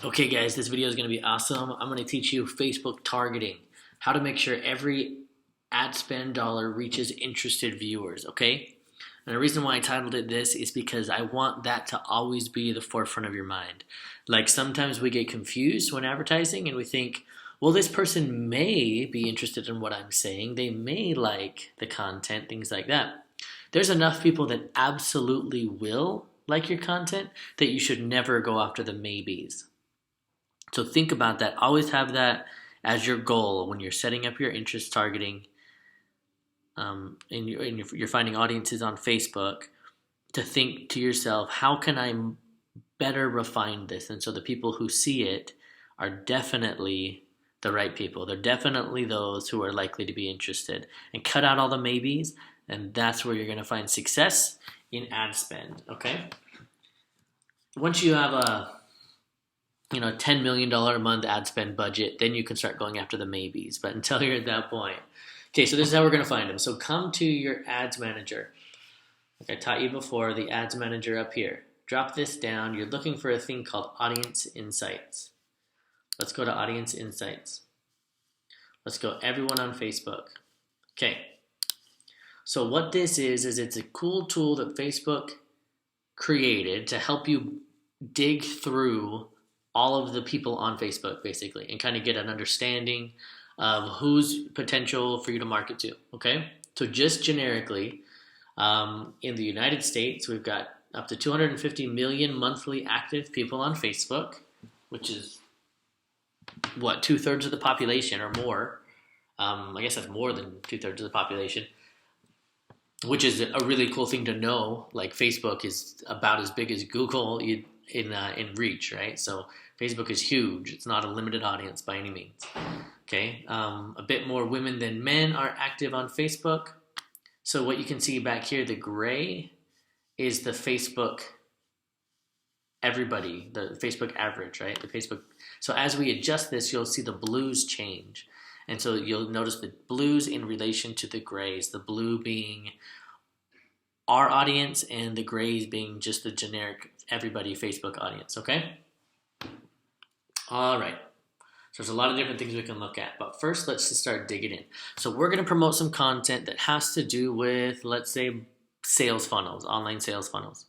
Okay guys, this video is going to be awesome. I'm going to teach you Facebook targeting, how to make sure every ad spend dollar reaches interested viewers, okay? And the reason why I titled it this is because I want that to always be the forefront of your mind. Like sometimes we get confused when advertising and we think, well, this person may be interested in what I'm saying. They may like the content, things like that. There's enough people that absolutely will like your content that you should never go after the maybes. So think about that. Always have that as your goal when you're setting up your interest targeting and you're finding audiences on Facebook to think to yourself, how can I better refine this? And so the people who see it are definitely the right people. They're definitely those who are likely to be interested. And cut out all the maybes, and that's where you're going to find success in ad spend, okay? Once you have a $10 million a month ad spend budget, then you can start going after the maybes. But until you're at that point. Okay, so this is how we're going to find them. So come to your ads manager. Like I taught you before, the ads manager up here. Drop this down. You're looking for a thing called Audience Insights. Let's go to Audience Insights. Let's go everyone on Facebook. Okay. So what this is it's a cool tool that Facebook created to help you dig through all of the people on Facebook, basically, and kind of get an understanding of who's potential for you to market to, okay? So just generically, in the United States, we've got up to 250 million monthly active people on Facebook, which is, what, 2/3 of the population or more. I guess that's more than 2/3 of the population, which is a really cool thing to know. Like Facebook is about as big as Google in reach, right? So Facebook is huge. It's not a limited audience by any means. Okay, a bit more women than men are active on Facebook. So what you can see back here, the gray is the Facebook everybody, the Facebook average, right? The Facebook. So as we adjust this, you'll see the blues change. And so you'll notice the blues in relation to the grays, the blue being our audience and the grays being just the generic everybody Facebook audience, okay? All right. So there's a lot of different things we can look at, but first let's just start digging in. So we're going to promote some content that has to do with, let's say, sales funnels, online sales funnels.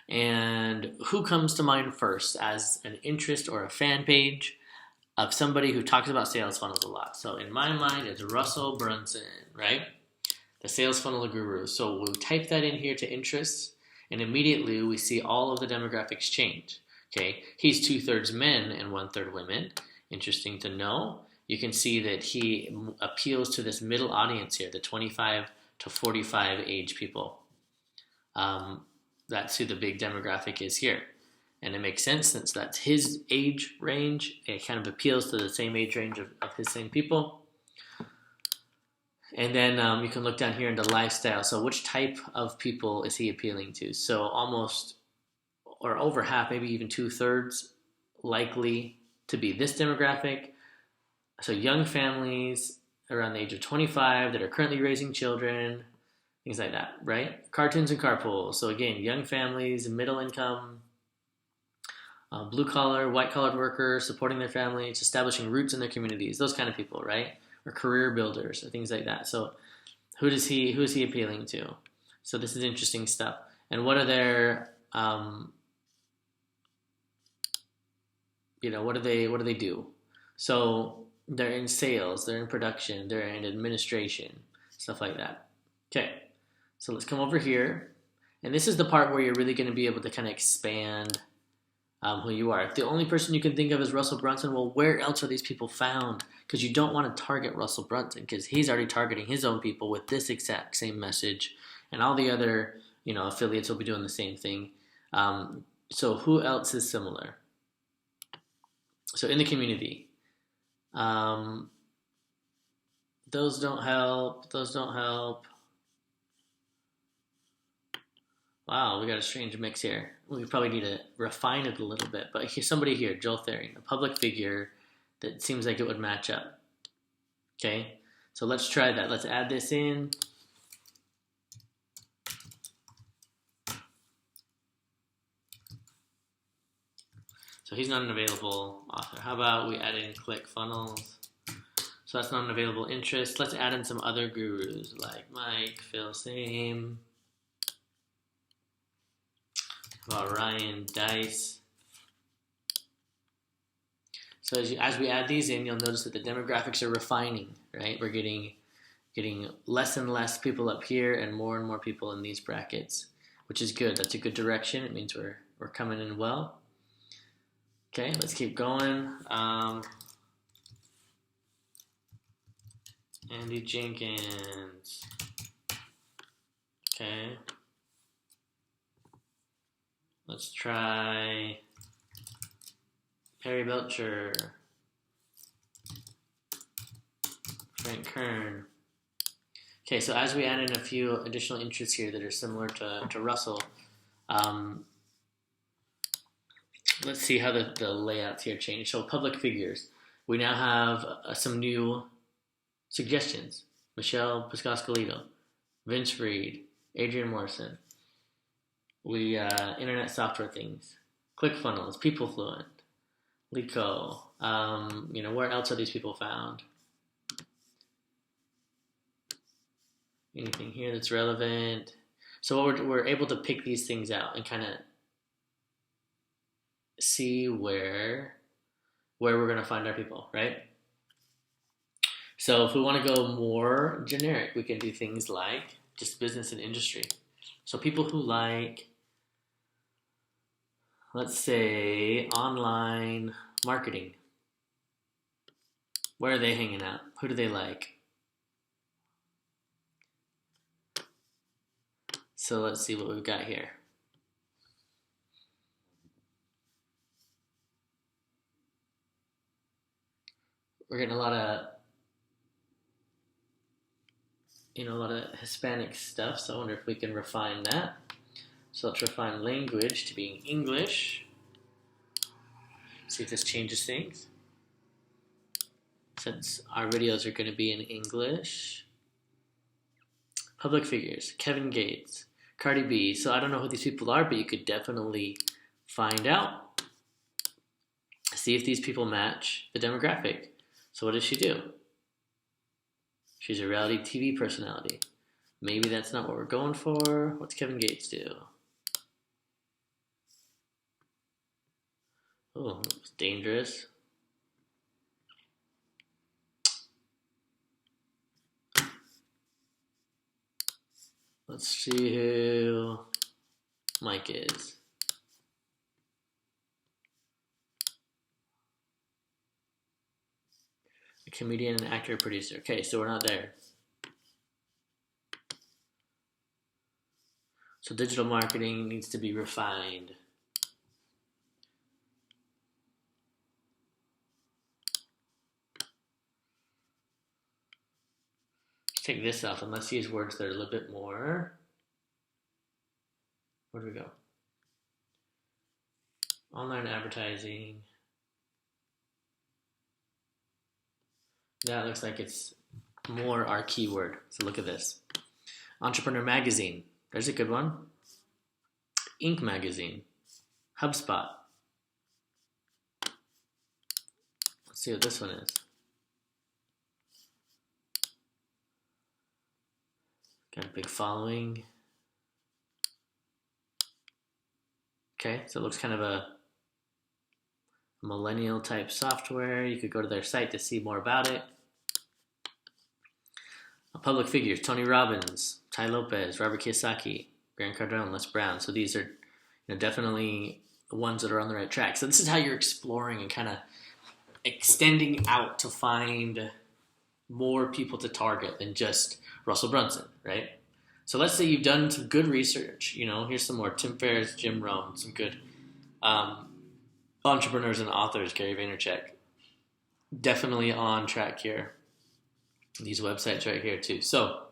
And who comes to mind first as an interest or a fan page of somebody who talks about sales funnels a lot? So in my mind, it's Russell Brunson, right? The sales funnel guru. So we'll type that in here to interests, and immediately we see all of the demographics change. Okay, he's 2/3 men and 1/3 women. Interesting to know. You can see that he appeals to this middle audience here, the 25 to 45 age people. That's who the big demographic is here. And it makes sense since that's his age range. It kind of appeals to the same age range of his same people. And then you can look down here into lifestyle. So which type of people is he appealing to? So almost, or over half, maybe even 2/3 likely to be this demographic. So young families around the age of 25 that are currently raising children, things like that, right? Cartoons and carpools. So again, young families, middle income, blue collar, white collar workers, supporting their families, establishing roots in their communities, those kind of people, right? Or career builders or things like that. So who is he appealing to? So this is interesting stuff. And what are their what do they do? So they're in sales, they're in production, they're in administration, stuff like that. Okay, so let's come over here. And this is the part where you're really going to be able to kind of expand who you are. If the only person you can think of is Russell Brunson, well, where else are these people found? Because you don't want to target Russell Brunson because he's already targeting his own people with this exact same message. And all the other affiliates will be doing the same thing. So who else is similar? So in the community, those don't help. Wow, we got a strange mix here. We probably need to refine it a little bit. But here's somebody here, Joel Therian, a public figure that seems like it would match up. Okay, so let's try that. Let's add this in. So he's not an available author. How about we add in ClickFunnels? So that's not an available interest. Let's add in some other gurus like Mike, Phil Same. How about Ryan Dice? So as we add these in, you'll notice that the demographics are refining, right? We're getting less and less people up here and more people in these brackets, which is good. That's a good direction. It means we're coming in well. Okay, let's keep going. Andy Jenkins. Okay. Let's try Perry Belcher. Frank Kern. Okay, so as we add in a few additional interests here that are similar to Russell, let's see how the layouts here change. So public figures. We now have some new suggestions. Michelle Piscoscolito, Vince Reed, Adrian Morrison. We internet software things. ClickFunnels, PeopleFluent, Lico. Where else are these people found? Anything here that's relevant? So we're able to pick these things out and kind of see where we're going to find our people, right? So if we want to go more generic, we can do things like just business and industry. So people who like, let's say, online marketing. Where are they hanging out? Who do they like? So let's see what we've got here. We're getting a lot of Hispanic stuff, so I wonder if we can refine that. So let's refine language to being English. See if this changes things. Since our videos are going to be in English. Public figures, Kevin Gates, Cardi B. So I don't know who these people are, but you could definitely find out. See if these people match the demographic. So what does she do? She's a reality TV personality. Maybe that's not what we're going for. What's Kevin Gates do? Oh, it's dangerous. Let's see who Mike is. A comedian, an actor, producer. Okay, so we're not there. So digital marketing needs to be refined. Let's take this off and let's use words that are a little bit more. Where do we go? Online advertising. That looks like it's more our keyword. So look at this. Entrepreneur Magazine. There's a good one. Inc. Magazine. HubSpot. Let's see what this one is. Got a big following. Okay, so it looks kind of a millennial type software. You could go to their site to see more about it. Public figures, Tony Robbins, Ty Lopez, Robert Kiyosaki, Grant Cardone, Les Brown. So these are definitely the ones that are on the right track. So this is how you're exploring and kind of extending out to find more people to target than just Russell Brunson, right? So let's say you've done some good research. Here's some more. Tim Ferriss, Jim Rohn, some good entrepreneurs and authors, Gary Vaynerchuk. Definitely on track here. These websites right here too. So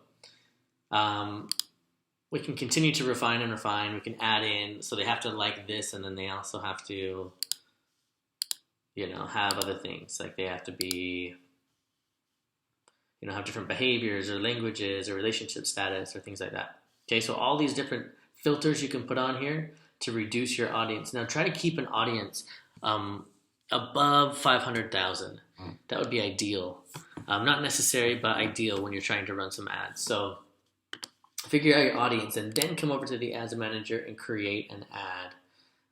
we can continue to refine and refine. We can add in, so they have to like this, and then they also have to, have other things. Like they have to be, have different behaviors or languages or relationship status or things like that. Okay, so all these different filters you can put on here to reduce your audience. Now try to keep an audience above 500,000. That would be ideal. Not necessary, but ideal when you're trying to run some ads. So figure out your audience and then come over to the ads manager and create an ad.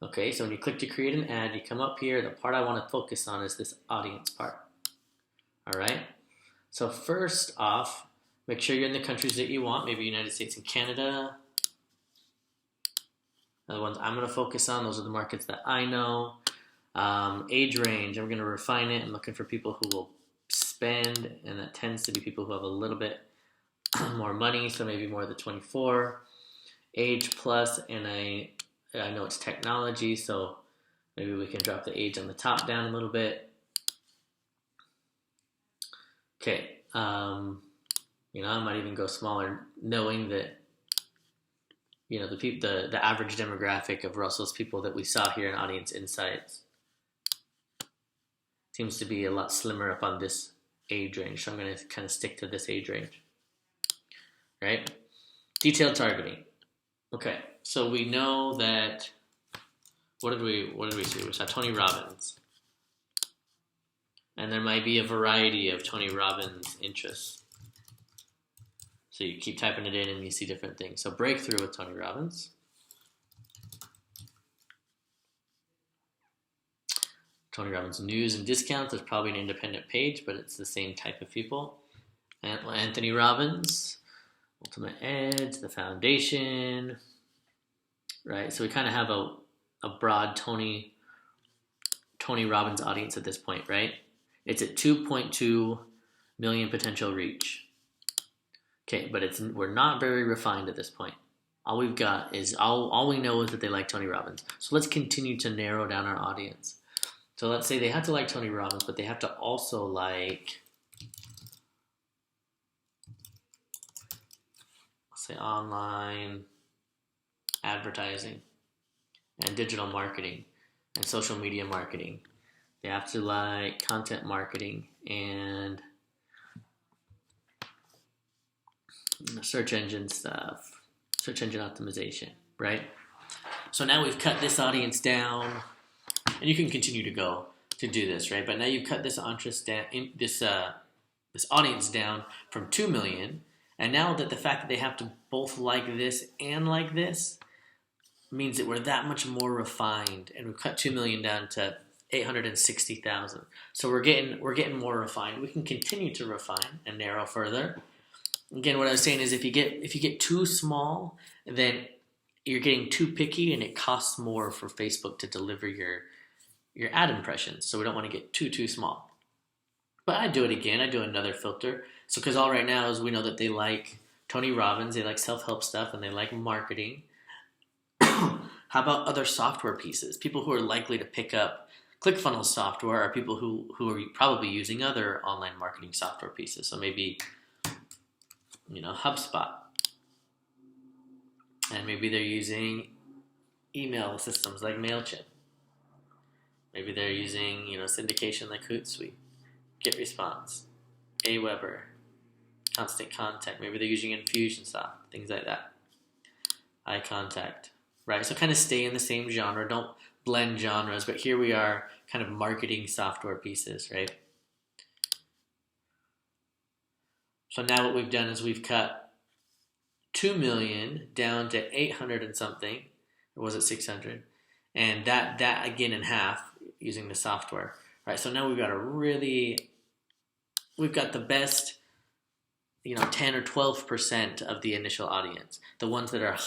Okay, so when you click to create an ad, you come up here. The part I want to focus on is this audience part. All right, so first off, make sure you're in the countries that you want, maybe United States and Canada. The ones I'm going to focus on, those are the markets that I know. Age range, I'm going to refine it. I'm looking for people who will spend, and that tends to be people who have a little bit more money, so maybe more the 24. Age plus, and I know it's technology, so maybe we can drop the age on the top down a little bit. Okay, I might even go smaller, knowing that the average demographic of Russell's people that we saw here in Audience Insights seems to be a lot slimmer up on this age range, so I'm going to kind of stick to this age range. Right? Detailed targeting. Okay, so we know that. What did we see? We saw Tony Robbins, and there might be a variety of Tony Robbins interests. So you keep typing it in, and you see different things. So breakthrough with Tony Robbins. Tony Robbins news and discounts. There's probably an independent page, but it's the same type of people. And Anthony Robbins, Ultimate Edge, the Foundation, right? So we kind of have a broad Tony Robbins audience at this point, right? It's at 2.2 million potential reach. Okay, but we're not very refined at this point. All we've got is all we know is that they like Tony Robbins. So let's continue to narrow down our audience. So let's say they have to like Tony Robbins, but they have to also like, let's say, online advertising and digital marketing and social media marketing. They have to like content marketing and search engine stuff, search engine optimization, right? So now we've cut this audience down, and you can continue to do this, right? But now you've cut this audience down from 2 million, and now that the fact that they have to both like this and like this means that we're that much more refined, and we've cut 2 million down to 860,000. So we're getting more refined. We can continue to refine and narrow further. Again, what I was saying is if you get too small, then you're getting too picky, and it costs more for Facebook to deliver your ad impressions. So we don't want to get too small. But I do it again. I do another filter. So because all right now is we know that they like Tony Robbins, they like self-help stuff, and they like marketing. How about other software pieces? People who are likely to pick up ClickFunnels software are people who are probably using other online marketing software pieces. So maybe, HubSpot. And maybe they're using email systems like MailChimp. Maybe they're using, syndication like Hootsuite, GetResponse, Aweber, Constant Contact. Maybe they're using Infusionsoft, things like that. iContact, right? So kind of stay in the same genre. Don't blend genres. But here we are, kind of marketing software pieces, right? So now what we've done is we've cut 2 million down to 800 and something, or was it 600? And that again in half using the software, right? So now we've got the best, 10 or 12% of the initial audience, the ones that are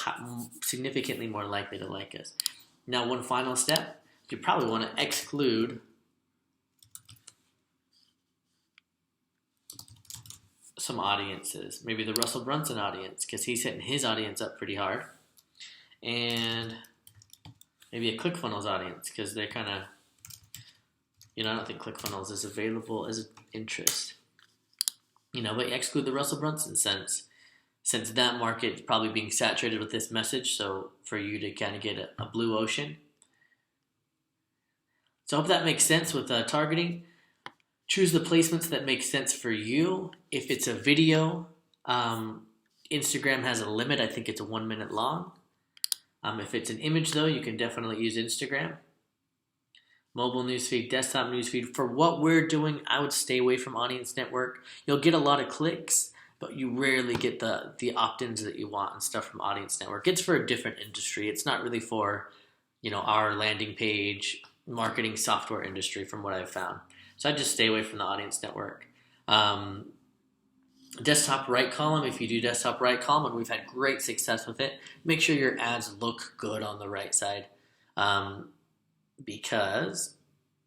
significantly more likely to like us. Now, one final step, you probably want to exclude some audiences, maybe the Russell Brunson audience, because he's hitting his audience up pretty hard, and maybe a ClickFunnels audience, because they're kind of, I don't think ClickFunnels is available as an interest, but you exclude the Russell Brunson since that market is probably being saturated with this message, so for you to kind of get a blue ocean. So I hope that makes sense with targeting. Choose the placements that make sense for you. If it's a video, Instagram has a limit. I think it's 1 minute long. If it's an image though, you can definitely use Instagram. Mobile newsfeed, desktop newsfeed. For what we're doing, I would stay away from Audience Network. You'll get a lot of clicks, but you rarely get the opt-ins that you want and stuff from Audience Network. It's for a different industry. It's not really for, our landing page marketing software industry from what I've found. So I just stay away from the Audience Network. Desktop right column, if you do desktop right column, and we've had great success with it, make sure your ads look good on the right side, because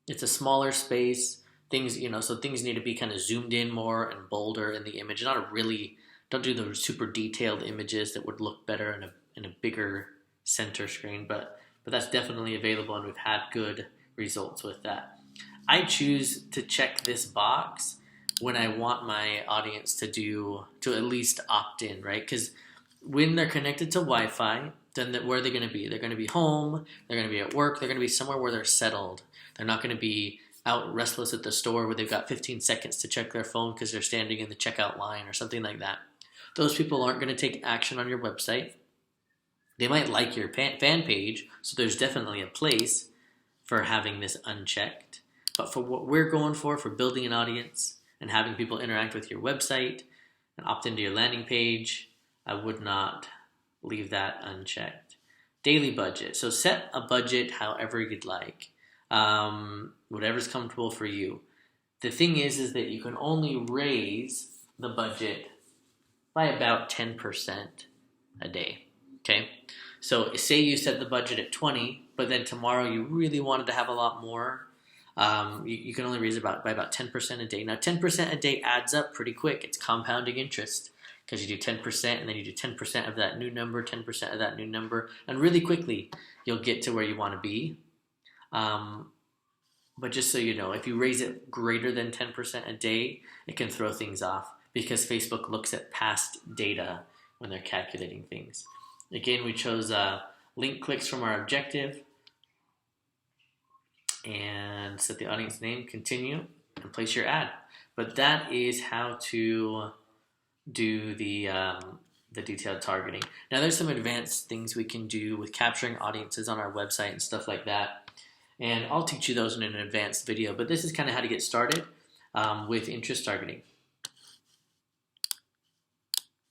it's a smaller space. So things need to be kind of zoomed in more and bolder in the image. Don't do the super detailed images that would look better in a bigger center screen, but that's definitely available, and we've had good results with that. I choose to check this box when I want my audience to at least opt in, right? Because when they're connected to Wi-Fi, then where are they going to be? They're going to be home, they're going to be at work, they're going to be somewhere where they're settled. They're not going to be out restless at the store where they've got 15 seconds to check their phone because they're standing in the checkout line or something like that. Those people aren't going to take action on your website. They might like your fan page, so there's definitely a place for having this unchecked. But for what we're going for building an audience and having people interact with your website and opt into your landing page, I would not leave that unchecked. Daily budget. So set a budget however you'd like. Whatever's comfortable for you. The thing is that you can only raise the budget by about 10% a day. Okay? So say you set the budget at 20, but then tomorrow you really wanted to have a lot more. You can only raise it by about 10% a day. Now 10% a day adds up pretty quick. It's compounding interest because you do 10% and then you do 10% of that new number, 10% of that new number, and really quickly you'll get to where you want to be. But just so you know, if you raise it greater than 10% a day, it can throw things off because Facebook looks at past data when they're calculating things. Again, we chose link clicks from our objective and set the audience name, continue, and place your ad. But that is how to do the detailed targeting. Now, there's some advanced things we can do with capturing audiences on our website and stuff like that. And I'll teach you those in an advanced video, but this is kind of how to get started with interest targeting.